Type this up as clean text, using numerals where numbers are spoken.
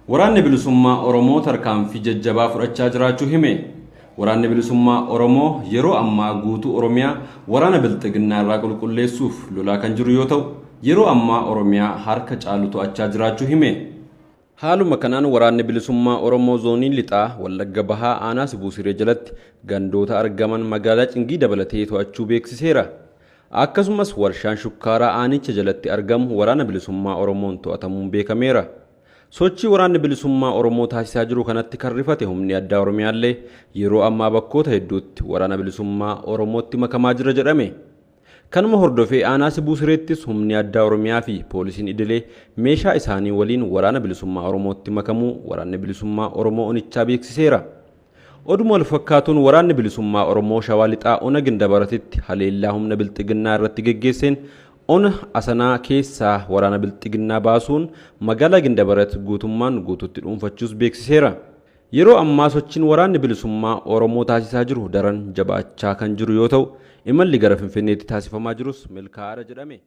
Waraanni bilisummaa Oromoo tarkaanfii jajjabaa fudhachaa jiraachuu hime. Waraanni bilisummaa Oromoo yeroo ammaa guutuu Oromiyaa waraana bilxiginnaa irraa qulqulleessuuf lolaa kan jiru yoo ta'u, yeroo ammaa Oromiyaa harka caalu to'achaa jiraachuu hime. Haaluma kanaan waraanni bilisummaa Oromoo zoonii lixaa Wallagga Bahaa aanaa Sibuu Siree jalatti gandoota argaman magaalaa Cingii dabalatee to'achuu beeksiseera. Akkasumas warshaan shukkaaraa aanicha jalatti argamu waraana bilisummaa Oromoon to'atamuun beekameera. Sochii waraanni bilisummaa Oromoo taasisaa jiru kanatti kan rifate humni addaa Oromiyaallee yeroo ammaa bakkoota hedduutti waraana bilisummaa Oromootti makamaa jira jedhame. Kanuma hordofee aanaa Sibuu Sireettis humni addaa Oromiyaa fi poolisiin idilee meeshaa isaanii waliin waraana bilisummaa Oromootti makamuu waraanni bilisummaa Oromoo onichaa beeksiseera. Oduma wal fakkaatuun waraanni bilisummaa Oromoo Shawaa Lixaa Ona Gindabaratitti haleellaa humna bilxiginnaa irratti geggeesseen Ona Asanaa keessaa waraana bilxiginnaa baasuun magaalaa Gindabarat guutummaan guututti dhuunfachuus beeksiseera. Yeroo ammaa sochiin waraanni bilisummaa Oromoo taasisaa jiru daran jabaachaa kan jiru yoo ta'u, imalli gara Finfinneetti taasifamaa jirus milkaa'aadha jedhame.